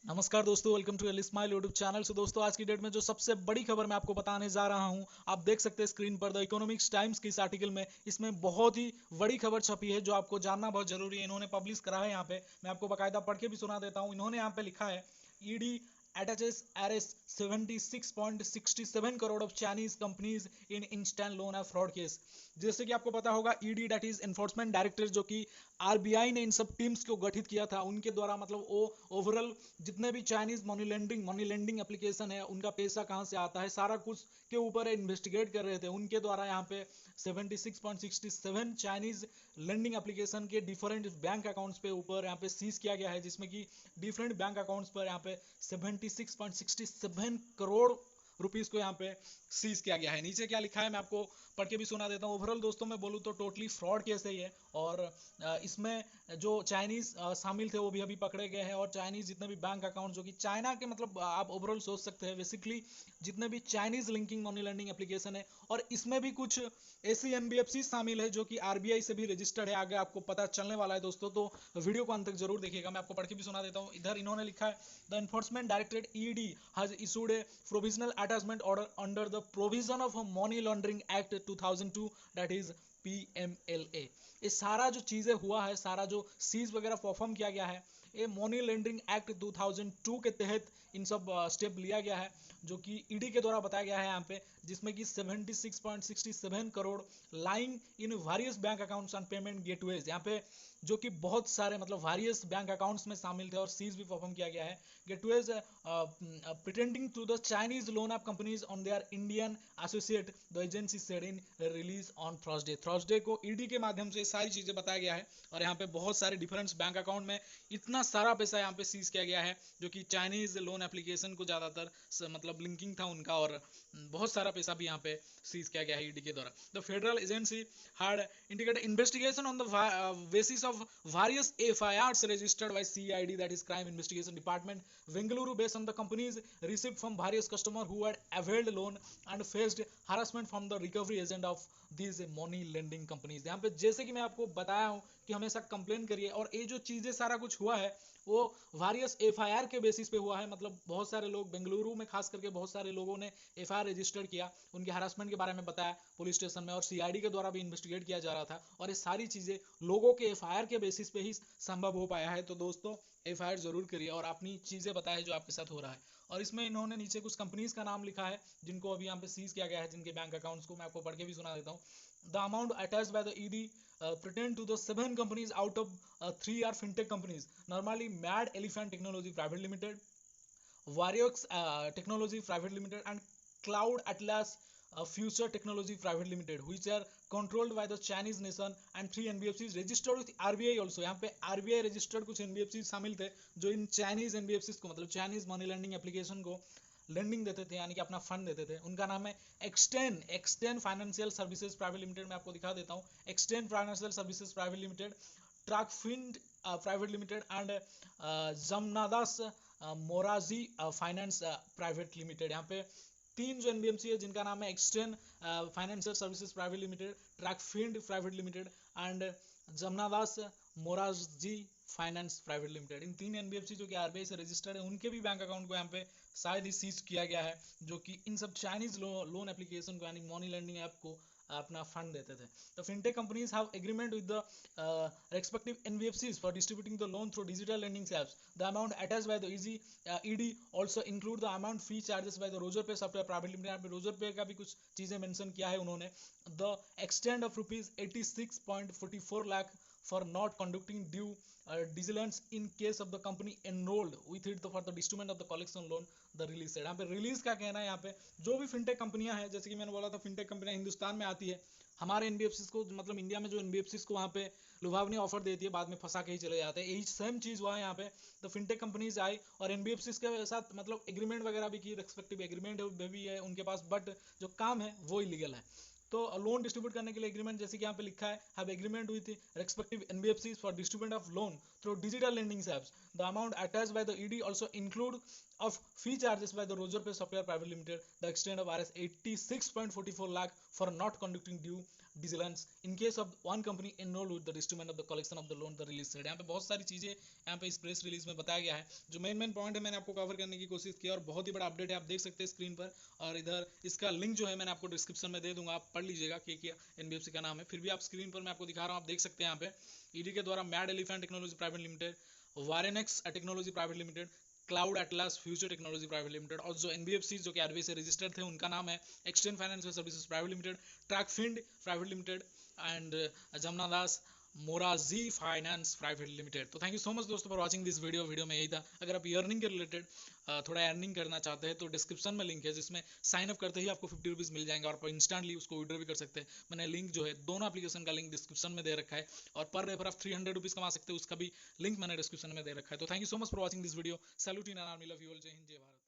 नमस्कार दोस्तों, welcome to smile YouTube channel. से दोस्तों, आज की डेट में जो सबसे बड़ी खबर मैं आपको बताने जा रहा हूं, आप देख सकते हैं स्क्रीन पर द इकोनॉमिक्स टाइम्स की इस आर्टिकल में। इसमें बहुत ही बड़ी खबर छपी है जो आपको जानना बहुत जरूरी है। इन्होंने पब्लिश करा है यहाँ पे, मैं आपको बाकायदा पढ़ के भी सुना देता हूँ। इन्होंने यहाँ पे लिखा है, ED attaches arrests 76.67 crore of Chinese companies in instant loan and fraud case. जैसे कि आपको पता होगा, ED that is enforcement director, जो कि आरबीआई ने इन सब टीम्स को गठित किया था, उनके द्वारा मतलब वो ओवरऑल जितने भी चाइनीज मनी लेंडिंग एप्लीकेशन है, उनका पैसा कहाँ से आता है, सारा कुछ के ऊपर इन्वेस्टिगेट कर रहे थे। उनके द्वारा यहाँ पे 76.67 चाइनीज लेंडिंग एप्लीकेशन के डिफरेंट बैंक अकाउंट्स पे ऊपर यहाँ पे सीज किया गया है, जिसमें कि डिफरेंट बैंक अकाउंट्स पर यहाँ पे 76.67 करोड़ रुपीस को यहाँ पे सीज किया गया है। नीचे क्या लिखा है मैं आपको पढ़ के भी सुना देता हूँ। ओवरऑल दोस्तों मैं बोलूँ तो टोटली फ्रॉड केस है ये, और इसमें जो चाइनीज शामिल थे वो भी अभी पकड़े गए हैं। और चाइनीज जितने भी बैंक अकाउंट जो कि चाइना के, मतलब आप ओवरऑल सोच सकते हैं बेसिकली जितने भी Chinese linking money lending application है, और इसमें भी कुछ ऐसी एनबीएफसी शामिल है जो कि आरबीआई से भी रजिस्टर्ड है। आगे आपको पता चलने वाला है दोस्तों, तो वीडियो को अंत तक जरूर देखिएगा। मैं आपको पढ़ के भी सुना देता हूँ। इधर इन्होंने लिखा है, the enforcement directorate ED has issued A provisional attachment order under the provision of money laundering act 2002, that is PMLA. ये सारा जो चीजें हुआ है, सारा जो सीज वगैरह परफॉर्म किया गया है, ये मनी लॉन्ड्रिंग एक्ट 2002 के तहत इन सब स्टेप लिया गया है, जो कि ईडी के द्वारा बताया गया है यहाँ पे, जिसमें कि 76.67 crore lying in various bank accounts and payment gateways, यहाँ पे जो कि बहुत सारे मतलब वेरियस बैंक अकाउंट्स में शामिल थे, और सीज भी परफॉर्म किया गया है। Gateways pretending to the Chinese loan app companies on their Indian associate, the agency said in release on Thursday को ईडी के माध्यम से सारी चीजें बताया गया है। और यहाँ पे बहुत सारे डिफरेंस बैंक अकाउंट में इतना सारा पैसा यहाँ पे सीज किया गया है, जो कि चाइनीज लोन एप्लीकेशन को ज्यादातर मतलब लिंकिंग था उनका, और बहुत सारा पैसा भी यहाँ पे सीज किया गया है ईडी के द्वारा। The federal agency had indicated investigation on the basis of various FIRs registered by CID, that is Crime Investigation Department, Bengaluru, based on the companies received from various customers who had availed loan and faced harassment from the recovery agent of these money lending companies। यहाँ पे जैसे कि मैं आपको बताया हूँ कि हमेशा कंप्लेन करिए, और ये जो चीजें सारा कुछ हुआ है वो वारियस एफआईआर के बेसिस पे हुआ है। मतलब बहुत सारे लोग बेंगलुरु में, खास करके बहुत सारे लोगों ने एफआईआर रजिस्टर किया, उनके हरासमेंट के बारे में बताया पुलिस स्टेशन में, और सीआईडी के द्वारा भी इन्वेस्टिगेट किया जा रहा था, और ये सारी चीजें लोगों के एफआईआर के बेसिस पे ही संभव हो पाया है। तो दोस्तों, एफआईआर जरूर करिए और अपनी चीजें बताएं जो आपके साथ हो रहा है। और इसमें इन्होंने नीचे कुछ कंपनीज का नाम लिखा है जिनको अभी यहाँ पे सीज किया गया है, जिनके बैंक अकाउंट्स को मैं आपको पढ़ के भी सुना देता हूँ। The amount attached by the ED pertain to the 7 companies out of 3 are fintech companies, normally Mad Elephant Technology Private Limited, Variox Technology Private Limited, and Cloud Atlas Future Technology Private Limited, which are controlled by the Chinese nation, and 3 NBFCs registered with RBI also। यहाँ पे RBI registered कुछ NBFC शामिल थे जो in Chinese NBFCs को, मतलब Chinese money lending application को lending देते थे, यानी कि अपना फंड देते थे। उनका नाम है Xten financial services private limited. मैं आपको दिखा देता हूँ, Xten financial services private limited, Trackfind private limited, and Jamnadas Moraji finance private limited. यहाँ पे तीन जो एनबीएमसी है जिनका नाम है Xten financial services private limited, Trackfind private limited, and Jamnadas Moraji finance private limited. इन तीन एनबीएफसी जो कि आरबीआई से रजिस्टर्ड है, उनके भी बैंक अकाउंट को यहाँ पे शायद ही सीज किया गया है, जो कि इन सब चाइनीज लोन एप्लीकेशन को, यानी मनी लैंडिंग ऐप को अपना फंड देते थे। तो fintech companies have agreement with the respective NBFCs for distributing the loan through digital lending apps. The amount attached by the ED also include the amount fee charges by the Rogerpay Software Private Limited। यहाँ पे Rogerpay का भी कुछ चीजें mention किया है उन्होंने। The extent of rupees 86.44 lakh for not conducting due diligence in case of the company enrolled with it for the distribution of the collection loan, the release said। यहाँ पे रिलीज का कहना है, यहाँ पे जो भी फिनटेक कंपनियां हैं, जैसे कि मैंने बोला था फिनटेक कंपनियां हिंदुस्तान में आती है, हमारे एनबीएफसी को, मतलब इंडिया में जो एनबीएफसी को वहाँ पे लुभावनी ऑफर देती है, बाद में फंसा के ही चले जाते हैं। यही सेम चीज हुआ है यहाँ पे। तो फिनटेक कंपनीज आई और एनबीएफसी के साथ मतलब एग्रीमेंट वगैरह भी की, रेस्पेक्टिव एग्रीमेंट भी है उनके पास, बट जो काम है वो इलीगल है। तो लोन डिस्ट्रीब्यूट करने के लिए एग्रीमेंट, जैसे कि यहाँ पे लिखा है, have agreement with respective NBFCs for distribute of loan through digital lending apps. The amount attached by the ED also include of fee charges by the Rogerpay Software Private Limited, the extent of Rs 86.44 lakh for not conducting due vigilance in case of one company enrolled with the instrument of the collection of the loan the release said। यहाँ पे बहुत सारी चीज़ें यहाँ पे इस press release में बताया गया है। जो मेन पॉइंट है मैंने आपको कवर करने की कोशिश की और बहुत ही बड़ा अपडेट है, आप देख सकते हैं स्क्रीन पर। और इधर इसका लिंक जो है मैंने आपको डिस्क्रिप्शन में दे दूंगा, आप पढ़ लीजिएगा कि एनबीएफसी का नाम है। फिर भी आप स्क्रीन पर मैं आपको दिखा रहा हूँ, आप देख सकते हैं यहाँ पे ईडी के द्वारा mad elephant technology private limited, Warenex technology private limited, cloud atlas future technology private limited, और जो एनबीएफसी जो कि आरबीआई से रजिस्टर्ड थे उनका नाम है extend financial services private limited, Trackfind private limited and Jamuna Das Moraji finance private limited. तो थैंक यू सो मच दोस्तों फॉर वाचिंग दिस वीडियो में यही था। अगर आप अर्निंग के रिलेटेड थोड़ा अर्निंग करना चाहते हैं तो डिस्क्रिप्शन में लिंक है जिसमें साइन अप करते ही आपको 50 रुपीज़ मिल जाएंगे और आप इंस्टेंटली उसको विड्रॉ भी कर सकते हैं। मैंने लिंक जो है दोनों एप्लीकेशन का लिंक डिस्क्रिप्शन में दे रखा है और पर रेफर आप 300 रुपीज़ कमा सकते हैं, उसका भी लिंक मैंने डिस्क्रिप्शन में दे रखा है। तो thank you so much for watching this video. Salute in army, love you all, जय हिंद जय भारत।